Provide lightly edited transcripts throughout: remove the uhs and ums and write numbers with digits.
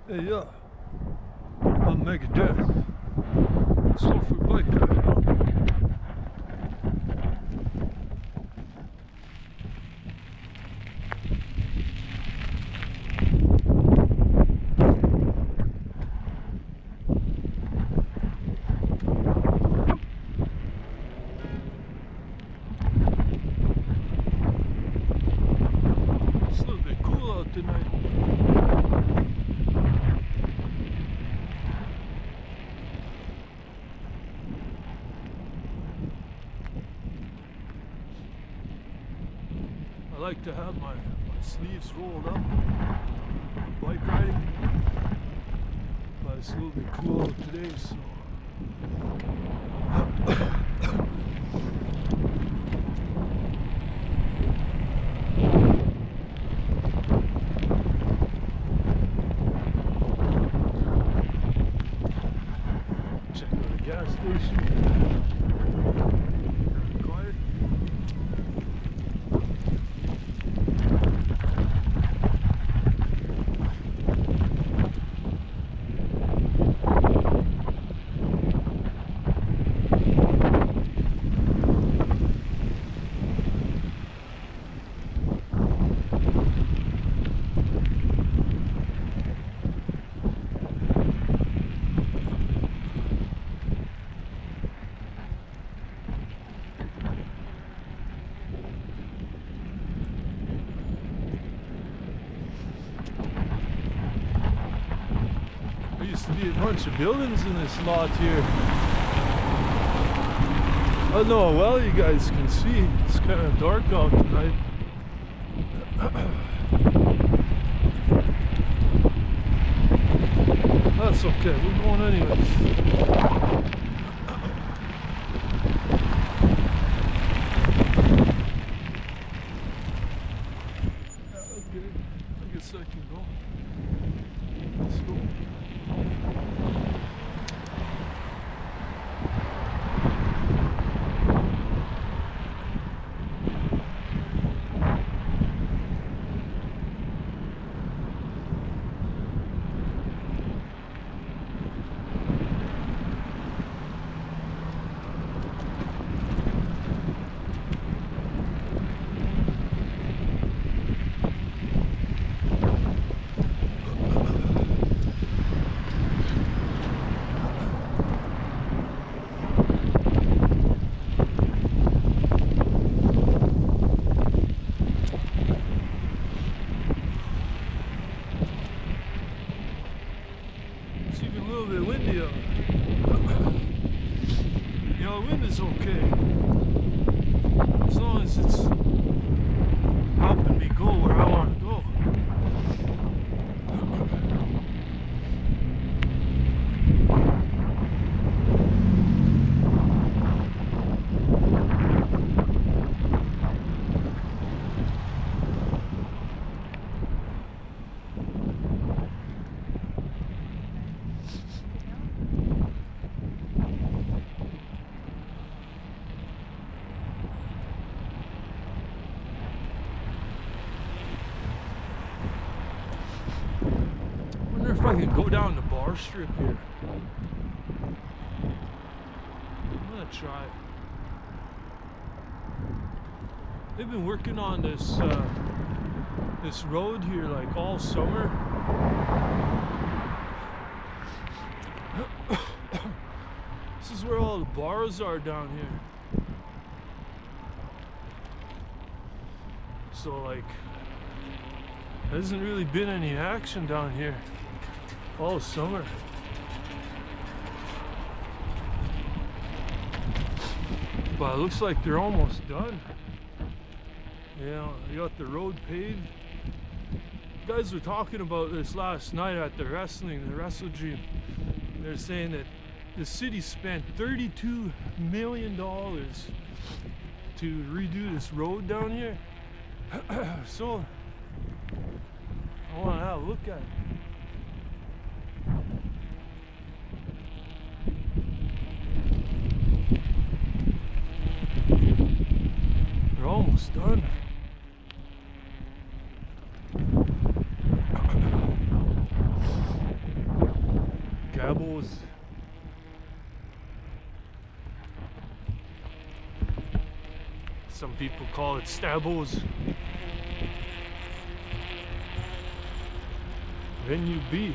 Hey, yeah, I'm Megadeth. Slow for bike ride, huh? It's a little bit cool out tonight. I like to have my sleeves rolled up, bike riding, but it's a little bit cool out today, so check out the gas station. Quiet. There used to be a bunch of buildings in this lot here. I don't know how well you guys can see. It's kind of dark out tonight. That's okay, we're going anyways. Okay, I guess I can go. Let's go. It's even a little bit windy out. You know, the wind is okay. As long as it's helping me go where I want to go. If I can go down the bar strip here. I'm gonna try. They've been working on this this road here like all summer. This is where all the bars are down here. So like there hasn't really been any action down here all summer. But it looks like they're almost done. Yeah, they got the road paved. You guys were talking about this last night at the wrestle gym. They're saying that the city spent $32 million to redo this road down here. So I want to have a look at it. They're almost done. Stabos. Some people call it Stabos. Venue B.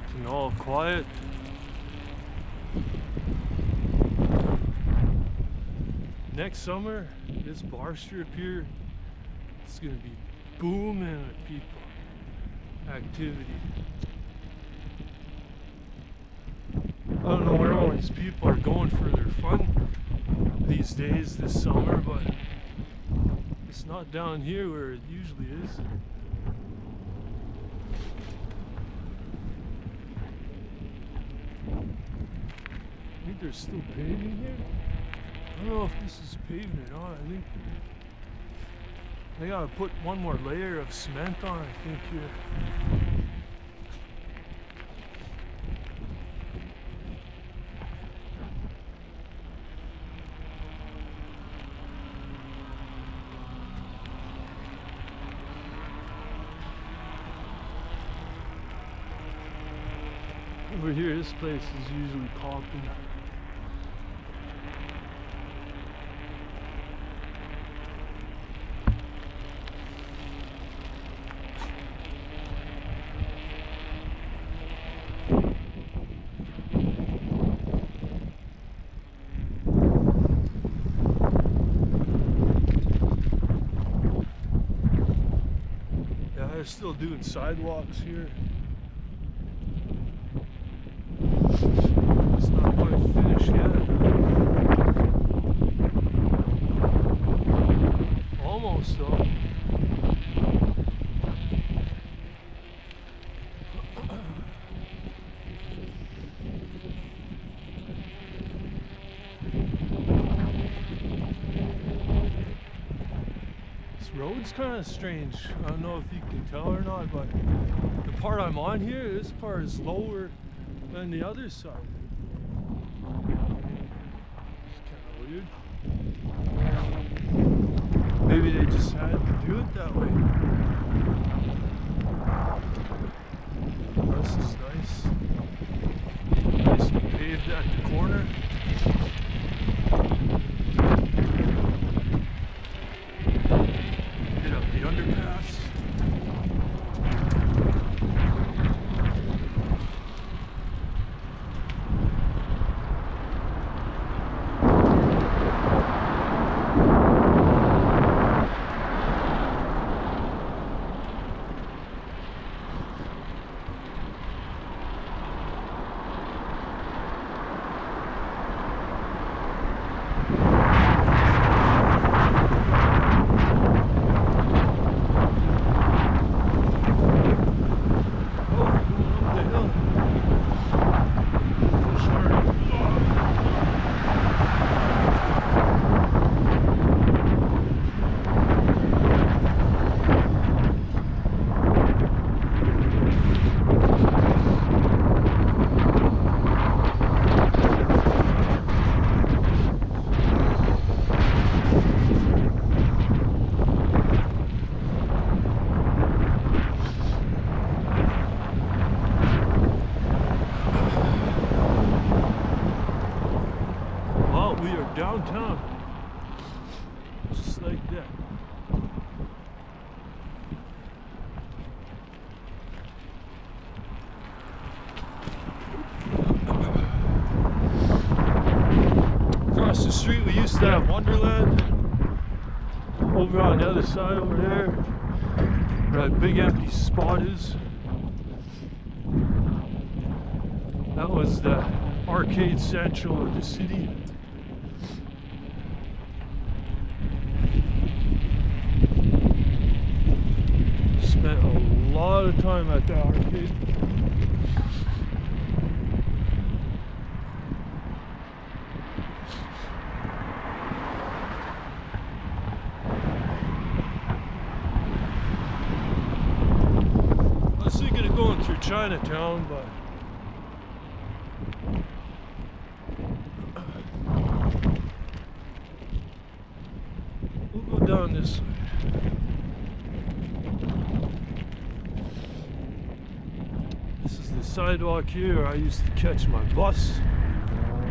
Looking all quiet. Next summer, this bar strip here, it's gonna be booming with people, activity. I don't know where all these people are going for their fun these days this summer, but it's not down here where it usually is. I think there's still paving here. I don't know if this is paved or not. I think they gotta put one more layer of cement on, I think, here. Over here, this place is usually popping. Yeah, they're still doing sidewalks here. It's not quite finished yet. Almost though. This road's kind of strange. I don't know if you can tell or not, but the part I'm on here, this part is lower than the other side. It's kind of weird. Maybe they just had to do it that way. This is nice. Nicely paved at the corner. Hit up the underpass. We are downtown, just like that. Across the street we used to have Wonderland. Over on the other side over there, where that big empty spot is, that was the arcade central of the city. Spent a lot of time at the arcade. I was thinking of going through Chinatown, but we'll go down this way. sidewalk here. I used to catch my bus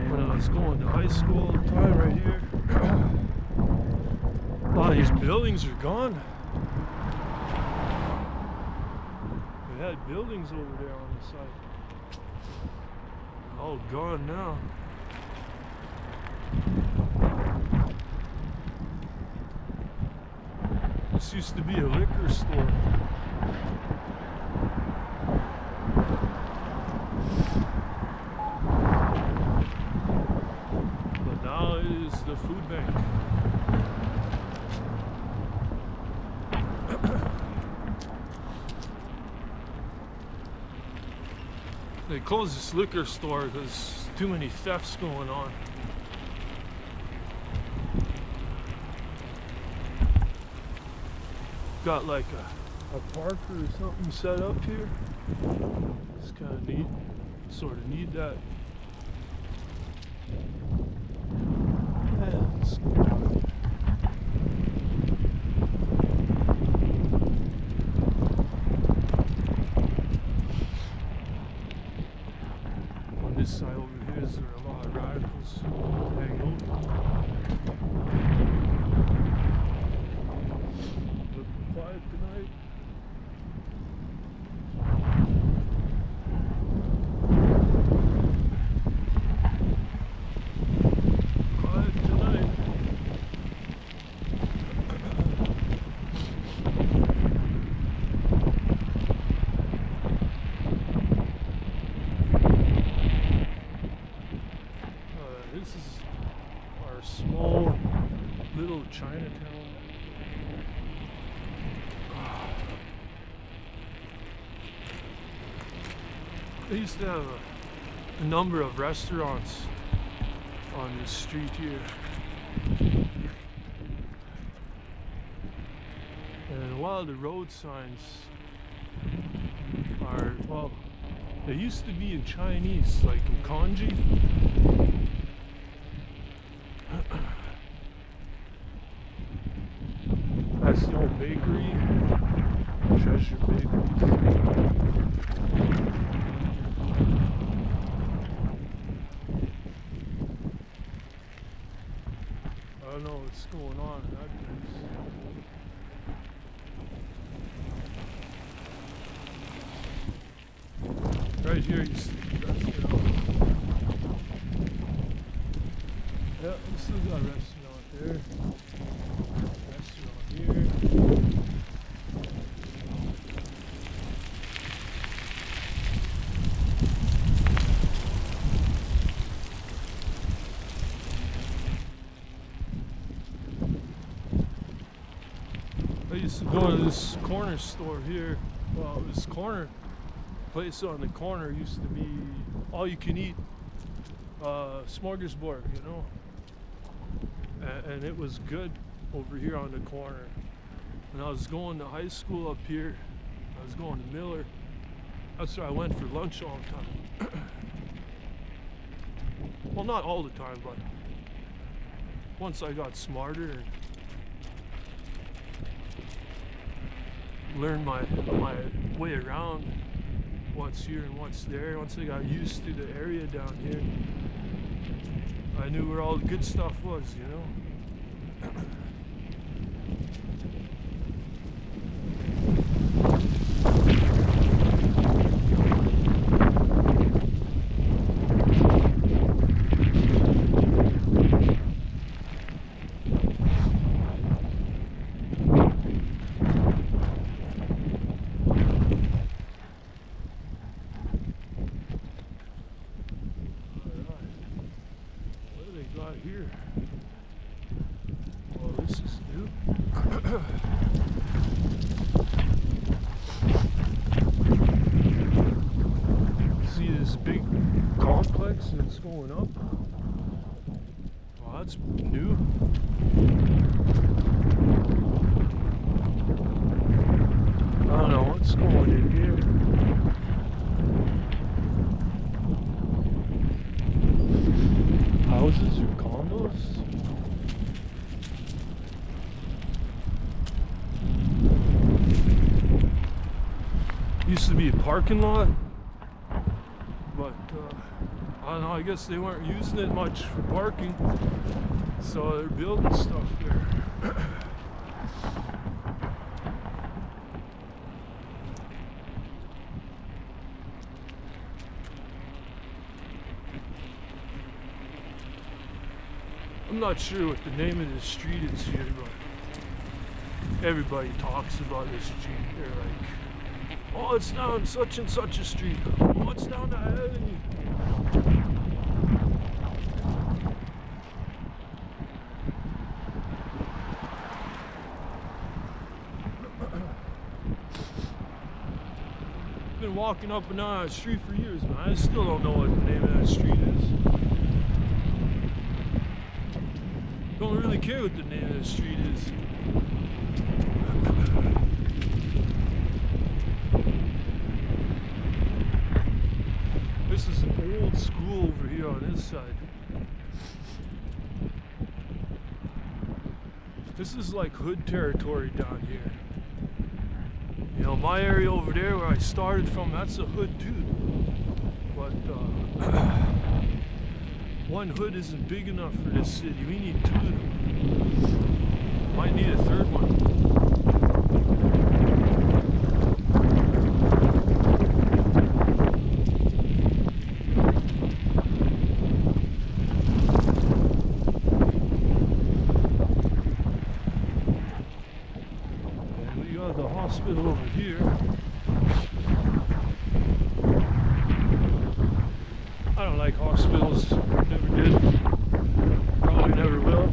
when I was going to high school all the time right here. A lot of these buildings are gone. We had buildings over there on the side. All gone now. This used to be a liquor store. But now it is the food bank. They closed this liquor store because too many thefts going on. Got like a park or something set up here. It's kind of neat. Sort of need that. Yeah, let's go down. On this side over here, there are a lot of radicals hang out. Looking quiet tonight. This is our small little Chinatown. They used to have a number of restaurants on this street here. And a lot of the road signs are, well, they used to be in Chinese, like in kanji. That's the old bakery, Treasure Bakery. I don't know what's going on in that place. Right here you see the restaurant. Yeah, we still got a restaurant there. Restaurant here. I used to go to this corner store here. Well, this corner place on the corner used to be all you can eat smorgasbord, you know, and it was good over here on the corner. When I was going to high school up here, I was going to Miller. That's where I went for lunch all the time. Well, not all the time, but once I got smarter and learned my way around what's here and what's there. Once I got used to the area down here, I knew where all the good stuff was, you know. Here. Well, this is new. See this big complex and it's going up. Well, that's new. I don't know what's going in here. Houses or condos? Used to be a parking lot. don't know, I guess they weren't using it much for parking, so they're building stuff there. I'm not sure what the name of this street is here, but everybody talks about this street. They're like, oh, it's down such and such a street. Oh, it's down that avenue. Been walking up and down that street for years, man. I still don't know what the name of that street is. Don't really care what the name of the street is. This is an old school over here on this side. This is like hood territory down here. You know, my area over there where I started from, that's a hood too. But one hood isn't big enough for this city. We need two of them. Might need a third one. And we got the hospital over here. I don't like hospitals. Never did. Probably never will.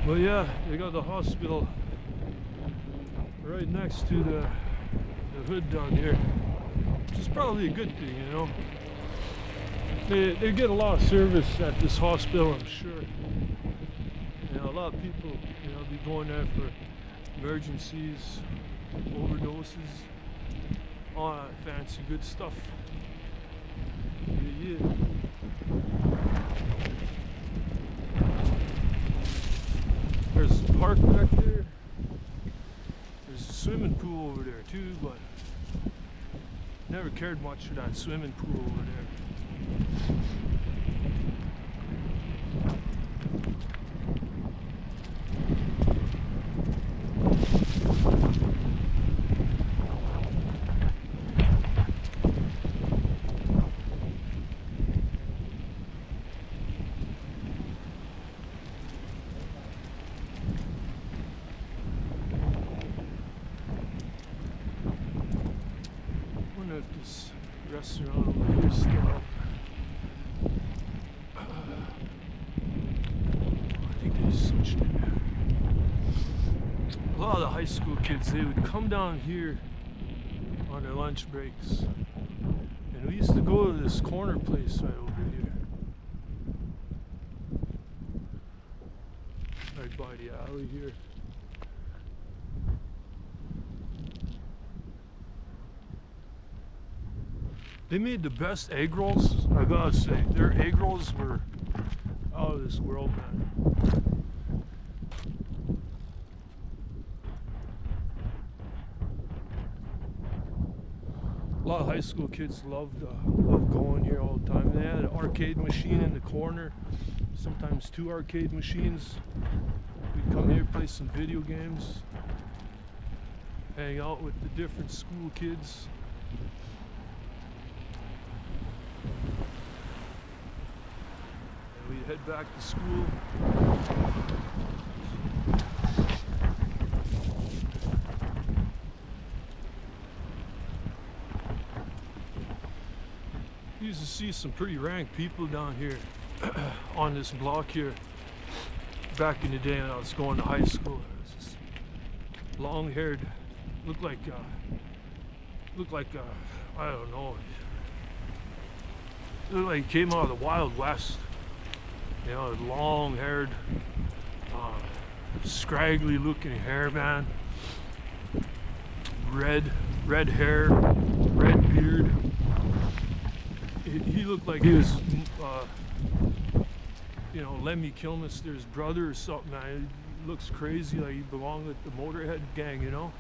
But yeah, they got the hospital right next to the hood down here, which is probably a good thing, you know. They get a lot of service at this hospital, I'm sure. You know, a lot of people, you know, be going there for emergencies, overdoses, all that fancy good stuff. Yeah. There's a park back there. There's a swimming pool over there too, but never cared much for that swimming pool over there. I wonder if this restaurant over here is still up. I think they switched it. A lot of the high school kids, they would come down here on their lunch breaks. And we used to go to this corner place right over here. Right by the alley here. They made the best egg rolls, I gotta say. Their egg rolls were out of this world, man. A lot of high school kids loved going here all the time. They had an arcade machine in the corner, sometimes two arcade machines. We'd come here, play some video games, hang out with the different school kids. We head back to school. You used to see some pretty rank people down here on this block here back in the day when I was going to high school. It was just long-haired, looked like I don't know. It looked like he came out of the Wild West. You know, long-haired, scraggly looking hair, man. Red hair, red beard. He looked like he was, you know, Lemmy Kilmister's brother or something, man. looks crazy, like he belonged with the Motorhead gang, you know?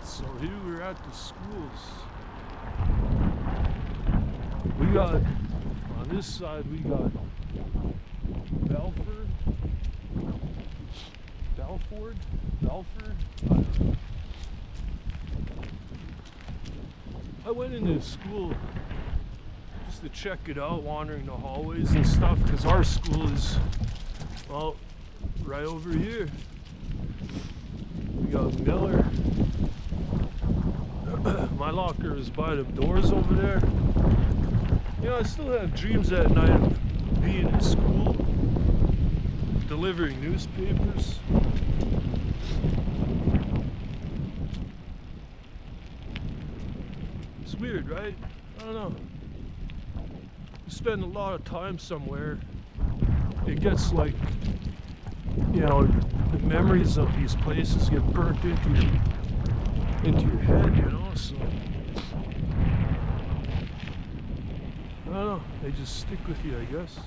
So here we're at the schools. We got, on this side, we got Belford, I don't know. I went into school just to check it out, wandering the hallways and stuff, because our school is, well, right over here. We got Miller. My locker is by the doors over there. You know, I still have dreams at night of being in school, delivering newspapers. It's weird, right? I don't know. You spend a lot of time somewhere, it gets like, you know, the memories of these places get burnt into your head, you know, so I don't know, they just stick with you, I guess.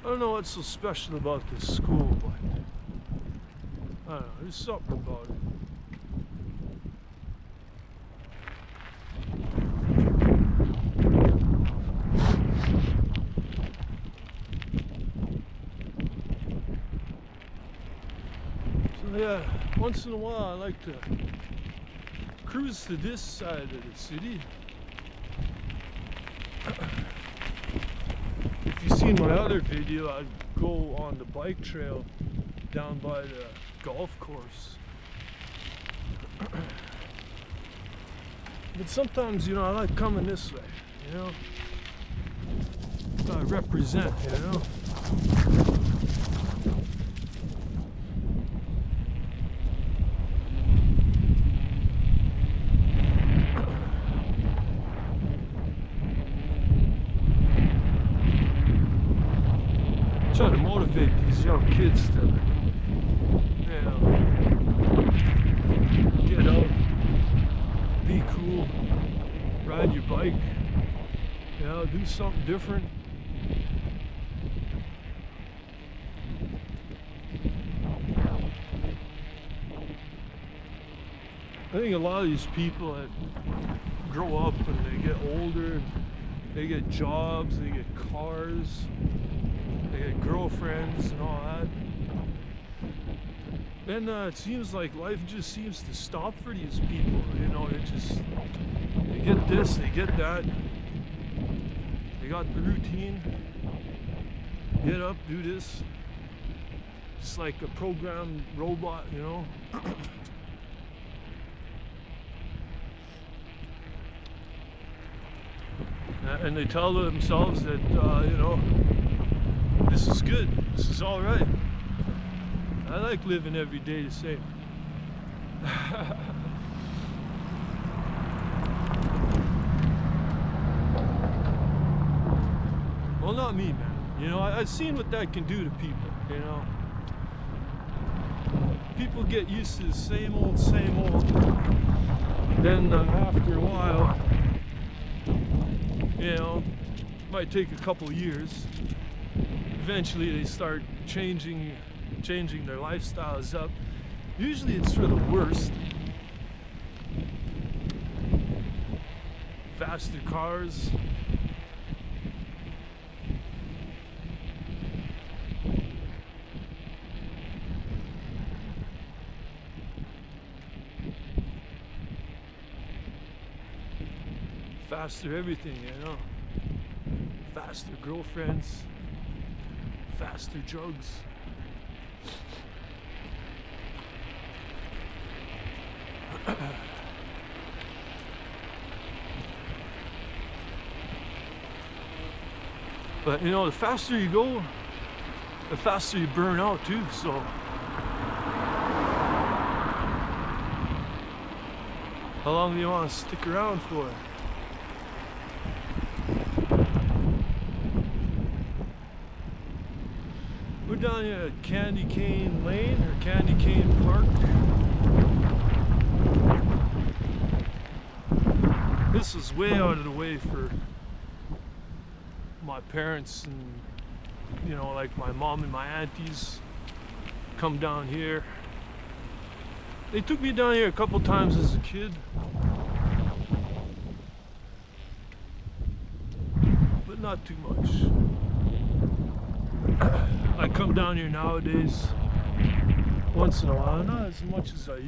I don't know what's so special about this school, but I don't know, there's something about it. So yeah, once in a while I like to cruise to this side of the city. If you've seen my other video, I'd go on the bike trail down by the golf course. But sometimes, you know, I like coming this way, you know. I represent, you know. Try to motivate these young kids to, you know, get out, be cool, ride your bike, you know, do something different. I think a lot of these people that grow up and they get older, they get jobs, they get cars, they get girlfriends and all that. Then it seems like life just seems to stop for these people. You know, they get this, they get that. They got the routine. Get up, do this. Just like a programmed robot, you know. And they tell themselves that, you know, this is good, this is all right. I like living every day the same. Well, not me, man. You know, I've seen what that can do to people, you know. People get used to the same old. Then after a while, you know, might take a couple years. Eventually they start changing their lifestyles up. Usually it's for the worst. Faster cars. Faster everything, you know. Faster girlfriends. Faster drugs. But you know, the faster you go, the faster you burn out too, so how long do you want to stick around for? We're down here at Candy Cane Lane or Candy Cane Park. this is way out of the way for my parents, and you know, like my mom and my aunties come down here. They took me down here a couple times as a kid, but not too much. I come down here nowadays once in a while, not as much as I used to.